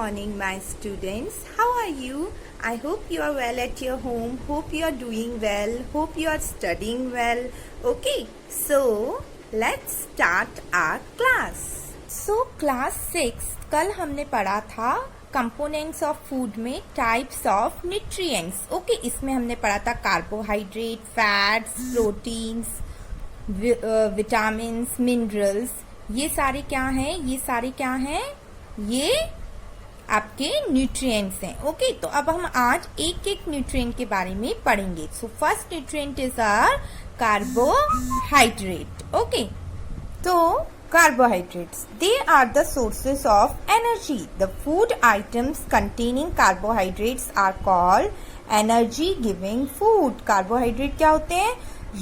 morning, my students. How are you? I hope you are well at your home. Hope you are doing well. Hope you are studying well. Okay, so let's start our class. So class 6 कल हमने पढ़ा था components of food में types of nutrients. Okay, इसमें हमने पढ़ा था carbohydrate, fats, proteins, vitamins, minerals. ये सारे क्या हैं? ये आपके न्यूट्रिएंट्स हैं. ओके, तो अब हम आज एक एक न्यूट्रिएंट के बारे में पढ़ेंगे. So first nutrient is our carbohydrate. Okay, तो carbohydrates, they are the sources of energy. The food items containing carbohydrates are called energy giving food. Carbohydrate क्या होते हैं?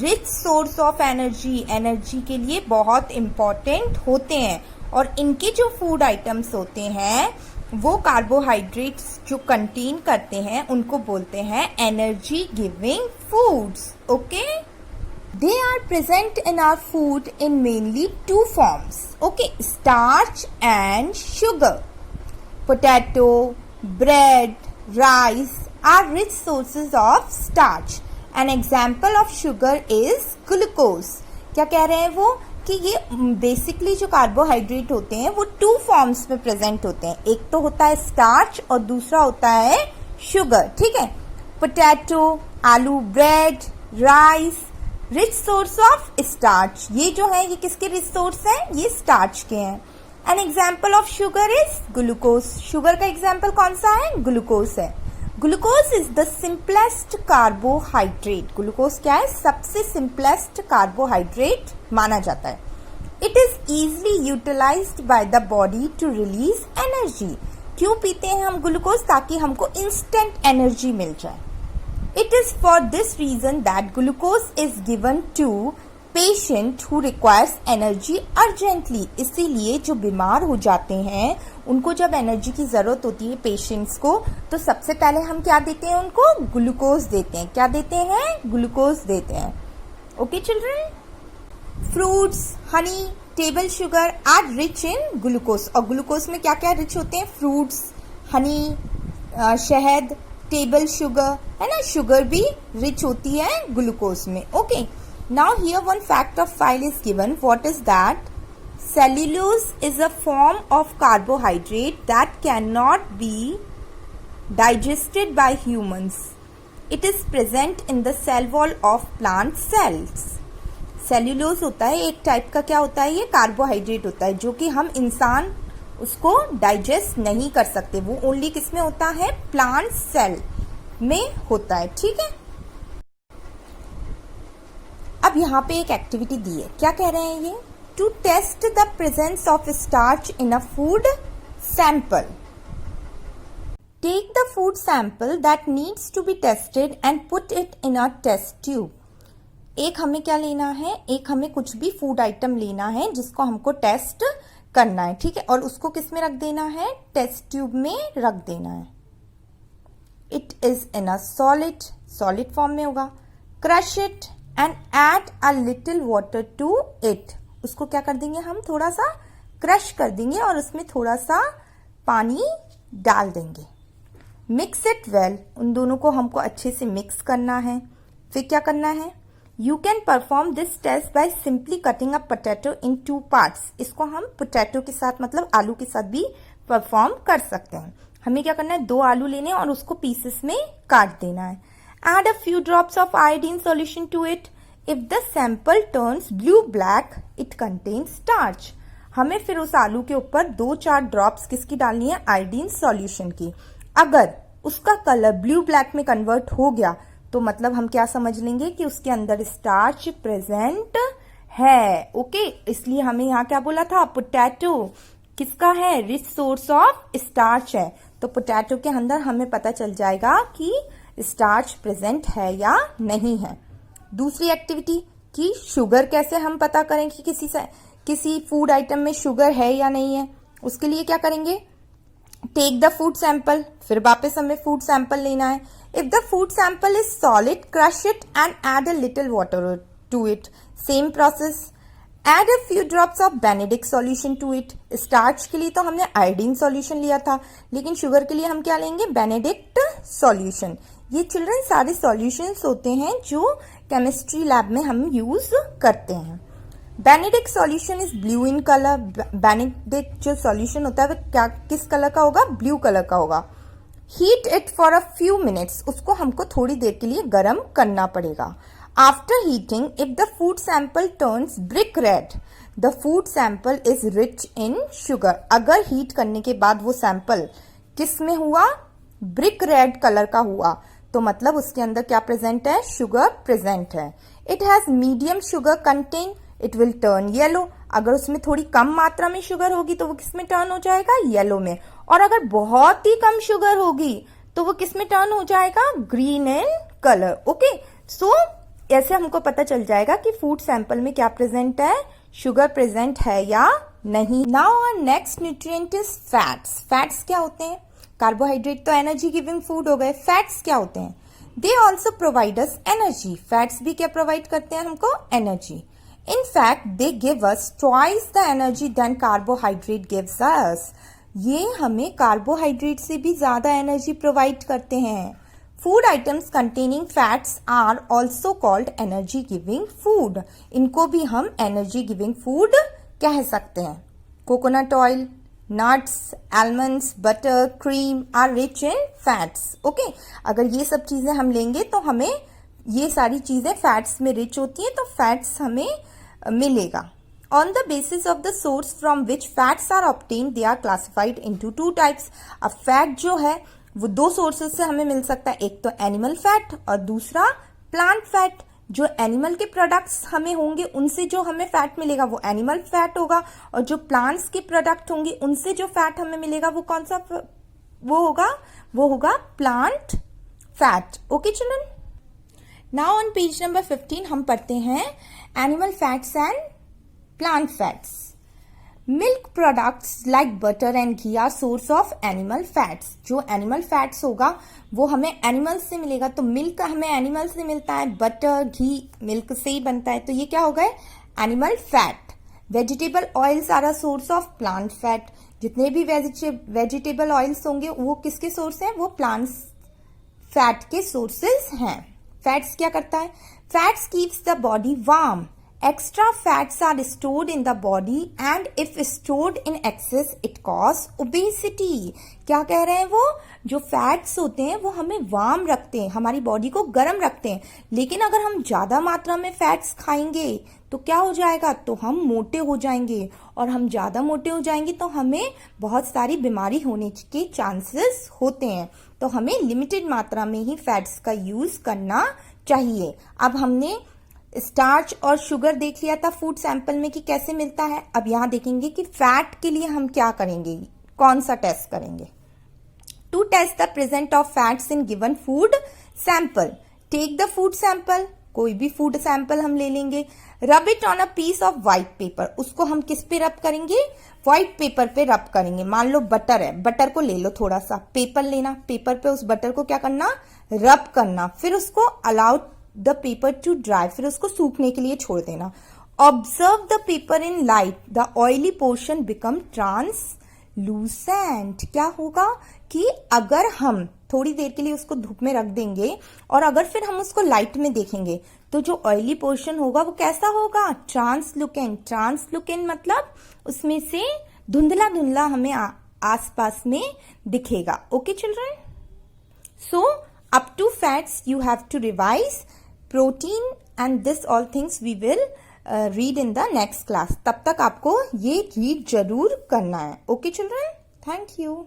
Rich source of energy. Energy के लिए बहुत important होते हैं. और इनके जो food items होते हैं वो carbohydrates जो contain करते हैं उनको बोलते हैं energy giving foods. Okay? They are present in our food in mainly two forms. Okay, starch and sugar. Potato, bread, rice are rich sources of starch. An example of sugar is glucose. क्या कह रहे हैं वो? कि ये basically जो carbohydrate होते हैं वो टू फॉर्म्स में प्रेजेंट होते हैं. एक तो होता है स्टार्च और दूसरा होता है शुगर. ठीक है, पोटैटो, आलू, bread, rice, rich source of starch. ये जो है ये किसके रिच सोर्स हैं? ये स्टार्च के हैं. An example of sugar is glucose. Sugar का एग्जाम्पल कौन सा है? ग्लूकोज है. Glucose is the simplest carbohydrate. Glucose क्या है? सबसे सिंपलेस्ट कार्बोहाइड्रेट माना जाता है. It is easily utilised by the body to release energy. क्यों पीते हैं हम ग्लूकोज? ताकि हमको इंस्टेंट एनर्जी मिल जाए. It is for this reason that glucose is given to patient who requires energy urgently. इसीलिए जो बीमार हो जाते हैं उनको जब एनर्जी की जरूरत होती है पेशेंट्स को, तो सबसे पहले हम क्या देते हैं? उनको ग्लूकोज देते हैं. क्या देते हैं? ग्लूकोज देते हैं. Okay children, fruits, honey, table sugar are rich in glucose. और ग्लूकोज में क्या क्या रिच होते हैं? फ्रूट्स, हनी, शहद, टेबल शुगर है ना. शुगर भी रिच होती है ग्लूकोज में. Okay, now here one fact of file is given. What is that? Cellulose is a form of carbohydrate that can not be digested by humans. It is present in the cell wall of plant cells. Cellulose होता है एक type का, क्या होता है? ये carbohydrate होता है जो कि हम इंसान उसको डाइजेस्ट नहीं कर सकते. वो ओनली किस में होता है? प्लांट सेल में होता है. ठीक है, अब यहां पे एक एक्टिविटी दी है. क्या कह रहे हैं ये? To test the presence of starch in a food sample. Take the food sample that needs to be tested and put it in a test tube. एक हमें क्या लेना है? एक हमें कुछ भी फूड आइटम लेना है जिसको हमको टेस्ट करना है. ठीक है, और उसको किस में रख देना है? टेस्ट ट्यूब में रख देना है. It is in a solid form में होगा. Crush it and add a little water to it. उसको क्या कर देंगे हम? थोड़ा सा क्रश कर देंगे और उसमें थोड़ा सा पानी डाल देंगे. Mix it well. उन दोनों को हमको अच्छे से मिक्स करना है. फिर क्या करना है? You can perform this test by simply cutting a potato in two parts. इसको हम पोटैटो के साथ मतलब आलू के साथ भी परफॉर्म कर सकते हैं. हमें क्या करना है? 2 आलू लेने और उसको पीसेस में काट देना है. Add a few drops of iodine solution to it. If the sample turns blue black, it contains starch. हमें फिर उस आलू के ऊपर 2-4 ड्रॉप्स किसकी डालनी है? आयोडीन सॉल्यूशन की. अगर उसका कलर ब्लू ब्लैक में कन्वर्ट हो गया तो मतलब हम क्या समझ लेंगे कि उसके अंदर स्टार्च प्रेजेंट है. ओके, इसलिए हमें यहाँ क्या बोला था? पोटैटो किसका है? रिच सोर्स ऑफ स्टार्च है. तो पोटैटो के अंदर हमें पता चल जाएगा कि स्टार्च प्रेजेंट है या नहीं है. दूसरी एक्टिविटी कि शुगर कैसे हम पता करें कि किसी फूड आइटम में शुगर है या नहीं है. उसके लिए क्या करेंगे? Take the food sample. फिर वापस हमें फूड सैंपल लेना है. If the food sample is solid, crush it and add a little water to it. Same process. Add a few drops of Benedict solution to it. Starch के लिए तो हमने iodine solution लिया था, लेकिन sugar के लिए हम क्या लेंगे? Benedict solution. ये चिल्ड्रन सारे सॉल्यूशंस होते हैं जो केमिस्ट्री लैब में हम यूज करते हैं. Benedict solution is blue in colour. Benedict जो सॉल्यूशन होता है वो क्या किस कलर का होगा? ब्लू कलर का होगा. Heat it for a few minutes. उसको हमको थोड़ी देर के लिए गर्म करना पड़ेगा. After heating, if the food sample turns brick red, the food sample is rich in sugar. अगर हीट करने के बाद वो सैंपल किस में हुआ? ब्रिक रेड कलर का हुआ, तो मतलब उसके अंदर क्या प्रेजेंट है? शुगर प्रेजेंट है. It has medium sugar content, it will turn yellow. अगर उसमें थोड़ी कम मात्रा में शुगर होगी तो वो किस में टर्न हो जाएगा? येलो में. और अगर बहुत ही कम शुगर होगी तो वो किस में टर्न हो जाएगा? Green in colour. ओके, सो ऐसे हमको पता चल जाएगा कि फूड सैंपल में क्या प्रेजेंट है, शुगर प्रेजेंट है या नहीं. Now our next nutrient is fats. Fats क्या होते हैं? कार्बोहाइड्रेट तो एनर्जी गिविंग फूड हो गए. फैट्स क्या होते हैं? They also provide us energy. Fats भी क्या प्रोवाइड करते हैं हमको? Energy. In fact they give us twice the energy than carbohydrate gives us. ये हमें कार्बोहाइड्रेट से भी ज्यादा एनर्जी प्रोवाइड करते हैं. Food items containing fats are also called energy giving food. इनको भी हम एनर्जी गिविंग फूड कह सकते हैं. Coconut oil, nuts, almonds, butter, cream are rich in fats. Okay, अगर ये सब चीजें हम लेंगे तो हमें ये सारी चीजें फैट्स में रिच होती हैं, तो फैट्स हमें मिलेगा. On the basis of the source from which fats are obtained, they are classified into two types. अब फैट जो है वो दो सोर्सेज से हमें मिल सकता है. एक तो एनिमल फैट और दूसरा प्लांट फैट. जो एनिमल के प्रोडक्ट्स हमें होंगे उनसे जो हमें फैट मिलेगा वो एनिमल फैट होगा, और जो प्लांट्स के प्रोडक्ट होंगे उनसे जो फैट हमें मिलेगा वो कौन सा वो होगा plant fat. Okay children, now on page number 15 हम पढ़ते हैं animal fats and plant fats. Milk products like butter and ghee are source of animal fats. जो animal fats होगा वो हमें animals से मिलेगा. तो milk हमें animal से मिलता है, butter, ghee milk से ही बनता है, तो ये क्या हो गए? animal fat. Vegetable oils are a source of plant fat. जितने भी vegetable oils होंगे वो किसके सोर्स हैं? वो plants fat के sources हैं. Fats क्या करता है? Fats keeps the body warm. Extra fats are stored in the body and if stored in excess it cause obesity. क्या कह रहे हैं वो? जो फैट्स होते हैं वो हमें वार्म रखते हैं, हमारी बॉडी को गर्म रखते हैं, लेकिन अगर हम ज्यादा मात्रा में फैट्स खाएंगे तो क्या हो जाएगा? तो हम मोटे हो जाएंगे, और हम ज्यादा मोटे हो जाएंगे तो हमें बहुत सारी बीमारी होने के चांसेस होते हैं. तो हमें लिमिटेड मात्रा में ही फैट्स का यूज करना चाहिए. अब हमने स्टार्च और शुगर देख लिया था फूड सैंपल में कि कैसे मिलता है. अब यहां देखेंगे कि फैट के लिए हम क्या करेंगे, कौन सा टेस्ट करेंगे. To test the present of fats in given food sample. Take the food sample. कोई भी फूड सैंपल हम ले लेंगे. Rub it on a piece of white paper. उसको हम किस पे रब करेंगे? व्हाइट पेपर पे रब करेंगे. मान लो बटर है, बटर को ले लो, थोड़ा सा पेपर लेना, पेपर पे उस बटर को क्या करना? रब करना. फिर उसको allow the paper two dry. फिर उसको सूखने के लिए छोड़ देना. Observe the paper in light. The oily portion become translucent. क्या होगा कि अगर हम थोड़ी देर के लिए उसको धूप में रख देंगे और अगर फिर हम उसको लाइट में देखेंगे तो जो ऑयली पोर्शन होगा वो कैसा होगा? ट्रांसलुकेंट. ट्रांसलुकेंट मतलब उसमें से धुंधला धुंधला हमें आसपास में दिखेगा. Okay children, so up to fats you have to revise. Protein and this all things we will read in the next class. तब तक आपको ये रीड जरूर करना है. Okay children, thank you.